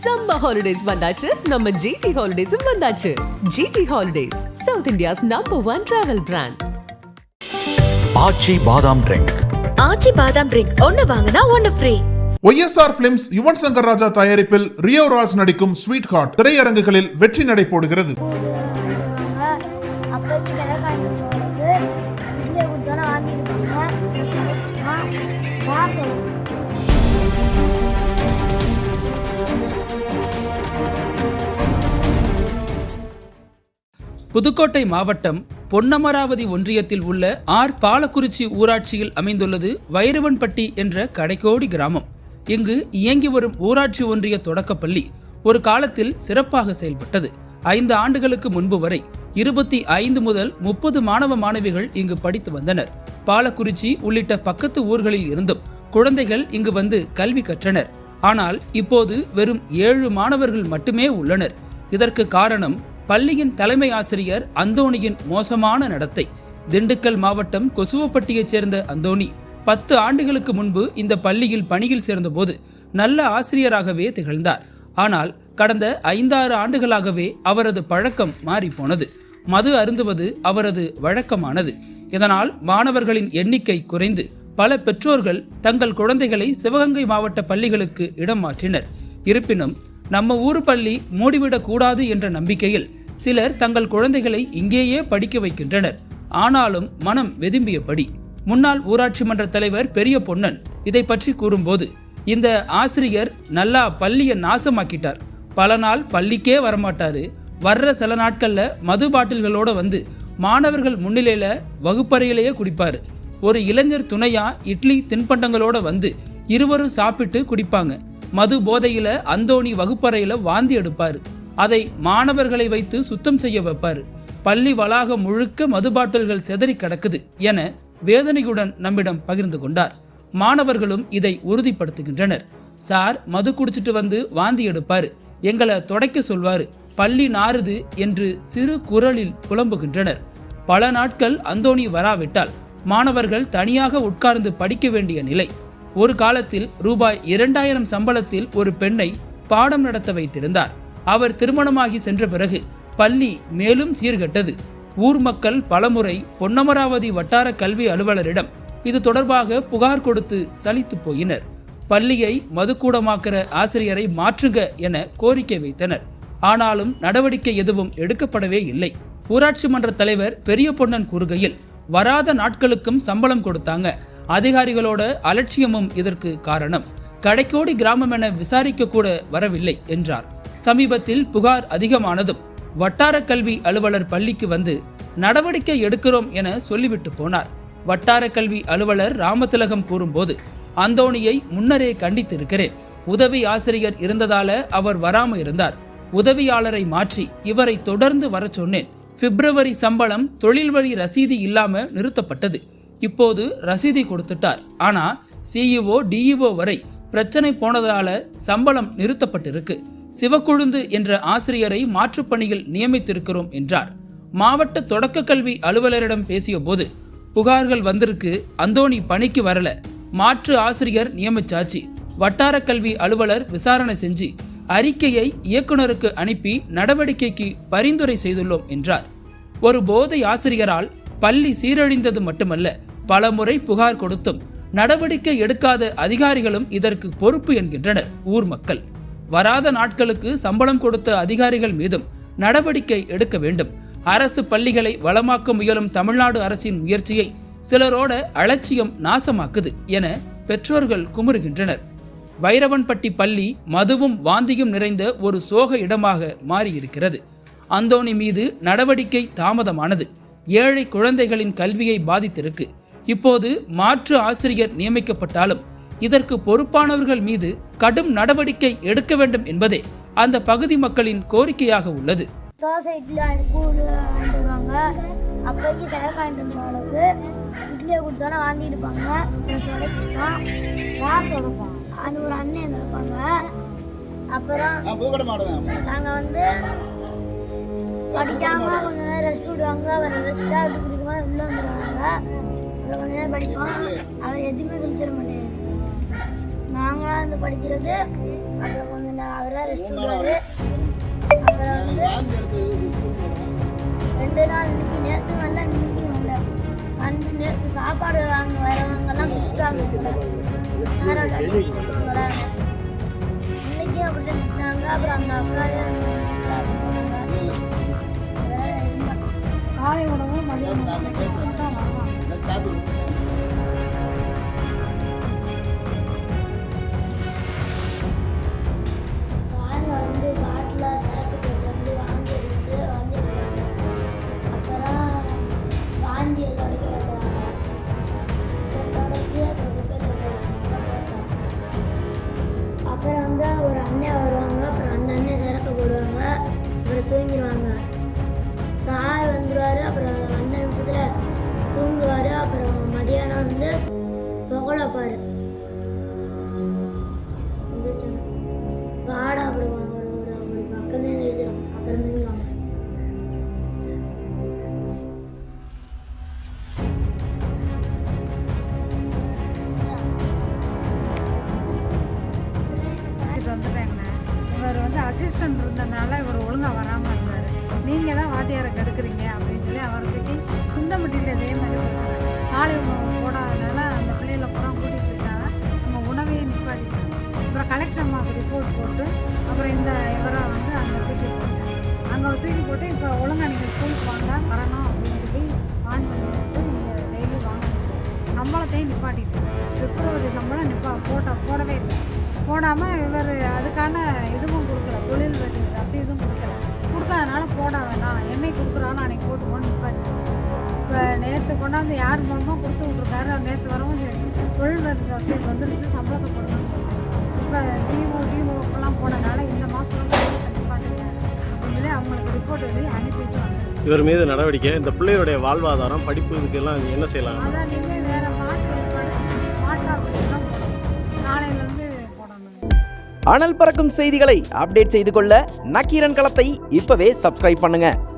Summer holidays வந்தாச்சு, நம்ம GT Holidays வந்தாச்சு. GT Holidays, South India's #1 travel brand. ஆச்சி பாதாம் ட்ரிங்க். ஆச்சி பாதாம் ட்ரிங்க் ஒன்னு வாங்குனா ஒன்னு free. YSR Films Yuvan Shankar Raja தயாரிப்பில் ரியோ ராஜ் நடிக்கும் ஸ்வீட் ஹார்ட் திரையரங்குகளில் வெற்றி நடை போடுகிறது. புதுக்கோட்டை மாவட்டம் பொன்னமராவதி ஒன்றியத்தில் உள்ள பாலக்குறிச்சி ஊராட்சியில் அமைந்துள்ளது வைரவன்பட்டி என்ற கடைக்கோடி கிராமம். இங்கு இயங்கி வரும் ஊராட்சி ஒன்றிய தொடக்கப்பள்ளி ஒரு காலத்தில் சிறப்பாக செயல்பட்டது. 5 ஆண்டுகளுக்கு முன்பு வரை 25 முதல் 30 மாணவ மாணவிகள் இங்கு படித்து வந்தனர். பாலக்குறிச்சி உள்ளிட்ட பக்கத்து ஊர்களில் இருந்தும் குழந்தைகள் இங்கு வந்து கல்வி கற்றனர். ஆனால் இப்போது வெறும் 7 மாணவர்கள் மட்டுமே உள்ளனர். இதற்கு காரணம் பள்ளியின் தலைமை ஆசிரியர் அந்தோணியின் மோசமான நடத்தை. திண்டுக்கல் மாவட்டம் கொசுவப்பட்டியைச் சேர்ந்த அந்தோணி 10 ஆண்டுகளுக்கு முன்பு இந்த பள்ளியில் பணியில் சேர்ந்தபோது நல்ல ஆசிரியராகவே திகழ்ந்தார். ஆனால் கடந்த 5-6 ஆண்டுகளாகவே அவரது பழக்கம் மாறிப்போனது. மது அருந்துவது அவரது வழக்கமானது. இதனால் மாணவர்களின் எண்ணிக்கை குறைந்து பல பெற்றோர்கள் தங்கள் குழந்தைகளை சிவகங்கை மாவட்ட பள்ளிகளுக்கு இடம் மாற்றினர். இருப்பினும் நம்ம ஊர் பள்ளி மூடிவிடக் கூடாது என்ற நம்பிக்கையில் சிலர் தங்கள் குழந்தைகளை இங்கேயே படிக்க வைக்கின்றனர். ஆனாலும் மனம் வெதும்பியபடி. முன்னாள் ஊராட்சி மன்ற தலைவர் பெரிய பொன்னன் இதை பற்றி கூறும்போது, இந்த ஆசிரியர் நல்லா பள்ளியை நாசமாக்கிட்டார். பல நாள் பள்ளிக்கே வரமாட்டாரு. வர்ற சில நாட்கள்ல மது பாட்டில்களோட வந்து மாணவர்கள் முன்னிலையில வகுப்பறையிலேயே குடிப்பாரு. ஒரு இளைஞர் துணையா இட்லி தின்பண்டங்களோட வந்து இருவரும் சாப்பிட்டு குடிப்பாங்க. மது போதையில அந்தோணி வகுப்பறையில வாந்தி எடுப்பாரு. அதை மாணவர்களை வைத்து சுத்தம் செய்ய வைப்பாரு. பள்ளி வளாகம் முழுக்க மது பாட்டில்கள் செதறி கிடக்குது என வேதனையுடன் நம்மிடம் பகிர்ந்து கொண்டார். மாணவர்களும் இதை உறுதிப்படுத்துகின்றனர். சார் மது குடிச்சிட்டு வந்து வாந்தி எடுப்பாரு, எங்களை துடைக்க சொல்வாரு, பள்ளி நாறுது என்று சிறு குரலில் புலம்புகின்றனர். பல நாட்கள் அந்தோணி வராவிட்டால் மாணவர்கள் தனியாக உட்கார்ந்து படிக்க வேண்டிய நிலை. ஒரு காலத்தில் ரூபாய் 2000 சம்பளத்தில் ஒரு பெண்ணை பாடம் நடத்த வைத்திருந்தார். அவர் திருமணமாகி சென்ற பிறகு பள்ளி மேலும் சீர்கெட்டது. ஊர் மக்கள் பலமுறை பொன்னமராவதி வட்டார கல்வி அலுவலரிடம் இது தொடர்பாக புகார் கொடுத்து சலித்து போயினர். பள்ளியை மதுக்கூடமாக்கிற ஆசிரியரை மாற்றுங்க என கோரிக்கை வைத்தனர். ஆனாலும் நடவடிக்கை எதுவும் எடுக்கப்படவே இல்லை. ஊராட்சி மன்ற தலைவர் பெரிய பொன்னன் கூறுகையில், வராத நாட்களுக்கும் சம்பளம் கொடுத்தாங்க. அதிகாரிகளோட அலட்சியமும் இதற்கு காரணம். கடைக்கோடி கிராமம் என விசாரிக்க கூட வரவில்லை என்றார். சமீபத்தில் புகார் அதிகமானதும் வட்டார கல்வி அலுவலர் பள்ளிக்கு வந்து நடவடிக்கை எடுக்கிறோம் என சொல்லிவிட்டு போனார். வட்டார கல்வி அலுவலர் ராமதிலகம் கூறும்போது, அந்தோணியை முன்னரே கண்டித்திருக்கிறேன். உதவி ஆசிரியர் இருந்ததால அவர் வராம இருந்தார். உதவியாளரை மாற்றி இவரை தொடர்ந்து வர சொன்னேன். பிப்ரவரி சம்பளம் தொழில் வழி ரசீது இல்லாம நிறுத்தப்பட்டது. இப்போது ரசீதை கொடுத்துட்டார். ஆனா CEO DEO வரை பிரச்சனை போனதால சம்பளம் நிறுத்தப்பட்டிருக்கு. சிவக்குழுந்து என்ற ஆசிரியரை மாற்றுப்பணியில் நியமித்திருக்கிறோம் என்றார். மாவட்ட தொடக்க கல்வி அலுவலரிடம் பேசிய போது, புகார்கள் வந்திருக்கு, அந்தோணி பணிக்கு வரல, மாற்று ஆசிரியர் நியமிச்சாச்சு. வட்டார கல்வி அலுவலர் விசாரணை செஞ்சு அறிக்கையை இயக்குனருக்கு அனுப்பி நடவடிக்கைக்கு பரிந்துரை செய்துள்ளோம் என்றார். ஒரு போதை ஆசிரியரால் பள்ளி சீரழிந்தது மட்டுமல்ல, பல முறை புகார் கொடுத்தும் நடவடிக்கை எடுக்காத அதிகாரிகளும் இதற்கு பொறுப்பு என்கின்றனர் ஊர் மக்கள். வராத நாட்களுக்கு சம்பளம் கொடுத்த அதிகாரிகள் மீதும் நடவடிக்கை எடுக்க வேண்டும். அரசு பள்ளிகளை வளமாக்க முயலும் தமிழ்நாடு அரசின் முயற்சியை சிலரோட அலட்சியம் நாசமாக்குது என பெற்றோர்கள் குமுறுகின்றனர். வைரவன்பட்டி பள்ளி மதுவும் வாந்தியும் நிறைந்த ஒரு சோக இடமாக மாறியிருக்கிறது. அந்தோணி மீது நடவடிக்கை தாமதமானது ஏழை குழந்தைகளின் கல்வியை பாதித்திருக்கு. இப்போது மாற்று ஆசிரியர் நியமிக்கப்பட்டாலும் இதற்கு பொறுப்பானவர்கள் மீது கடும் நடவடிக்கை எடுக்க வேண்டும் என்பதே அந்த பகுதி மக்களின் கோரிக்கையாக உள்ளது. படிக்காம கொஞ்ச நேரம் ரெஸ்ட் விடுவாங்க. அவர் ரெஸ்ட்டாக எப்படி குடிக்குமா உள்ளே வந்துடுவாங்க. அப்புறம் கொஞ்ச நேரம் படிப்போம். அவர் எதுவுமே சொல்லி தர மாட்டேன். நாங்களாம் வந்து படிக்கிறது. அப்புறம் கொஞ்சம் அவர் தான் ரெஸ்ட் விடுவார். அப்புறம் வந்து 2 நாள் இன்னைக்கு நேற்று நல்லா இன்னைக்கு வரல வந்து நேற்று சாப்பாடு வாங்க வரவங்கெல்லாம் திட்டுறாங்க. இன்னைக்கு அப்படிதான் திட்டாங்க. அப்புறம் அந்த அப்புறம் காலை உணவும் மதியம் சாயங்க வந்து காட்டில் சரக்கு போட்டு வந்து வாங்கி எடுத்து வந்துடுவாங்க. அப்புறம் வாந்தியை தொடக்க வைக்கிறாங்க. தொடச்சி அப்புறம் வந்து ஒரு அண்ணன் வருவாங்க. அப்புறம் அந்த அண்ணன் சரக்கு போடுவாங்க. அப்புறம் தூங்கிடுவாங்க. சார் வந்துடுவார். அப்புறம் அந்த நிமிஷத்தில் தூங்குவார். அப்புறம் மதியானம் வந்து புகழ வைப்பார். வாடா அப்புறம் ஒரு பக்கமே எழுதிடும். அப்புறம் தூங்குவாங்க. வந்துட்டேங்கண்ணா. இவர் வந்து அசிஸ்டன்ட் இருந்ததுனால இவர் ஒழுங்காக வராமல் இருந்தார். நீங்கள் தான் வாத்தியாரை கெடுக்குறீங்க அப்படின்னு சொல்லி அவரை திட்டி சுந்தமட்டியில் இதே மாதிரி பிரச்சனை. காலை உணவு போடாதனால அந்த பிள்ளைகளை பூரா கூட்டிகிட்டு போயிட்டாங்க. நம்ம உணவையே நிப்பாட்டிட்டாங்க. அப்புறம் கலெக்டர் அம்மாவுக்கு ரிப்போர்ட் போட்டு அப்புறம் இவரை வந்து அங்கே தூக்கி போட்டாங்க. அங்கே தூக்கி போட்டு இப்போ ஒழுங்காக நீங்கள் ஸ்கூலுக்கு வாங்க வரணும் அப்படின்னு சொல்லி ஆன் பண்ணி விட்டு நீங்கள் டெய்லி வாங்கணும். சம்பளத்தையும் நிப்பாட்டிட்டாங்க. பிப்ரவரி சம்பளம் போடவே இல்லை. போடாமல் இவர் அதுக்கான இதுவும் கொடுக்கல, தொழில் வரி ரசீதும் கொடுக்காதனால போட வேணாம், என்னை கொடுக்குறாலும் அன்றைக்கி போட்டு போட்டு நிப்பாட்டி. இப்போ நேற்று கொண்டாந்து யார் மூலமாக கொடுத்து விட்ருக்காரு. நேற்று வரவும் சரி தொழில் வரி ரசீது வந்துருச்சு, சம்பளத்தை போடணும்னு சொல்லுவாங்க. இப்போ டிஓக்கெல்லாம் போனதுனால இந்த மாதம் சம்பளத்தை நிப்பாட்டுங்க அப்படின்னு சொல்லி அவங்களுக்கு ரிப்போர்ட் எழுதி அனுப்பிட்டு வந்தாங்க. இவர் மீது நடவடிக்கை, இந்த பிள்ளையுடைய வாழ்வாதாரம் படிப்பு இதுக்கெல்லாம் என்ன செய்யலாம்? அதான் நீங்கள் வேறு மாற்றாசிரியெல்லாம் போடணும். நாளையிலேருந்து அனல் பறக்கும் செய்திகளை அப்டேட் செய்து கொள்ள நக்கீரன் களத்தை இப்பவே சப்ஸ்கிரைப் பண்ணுங்க.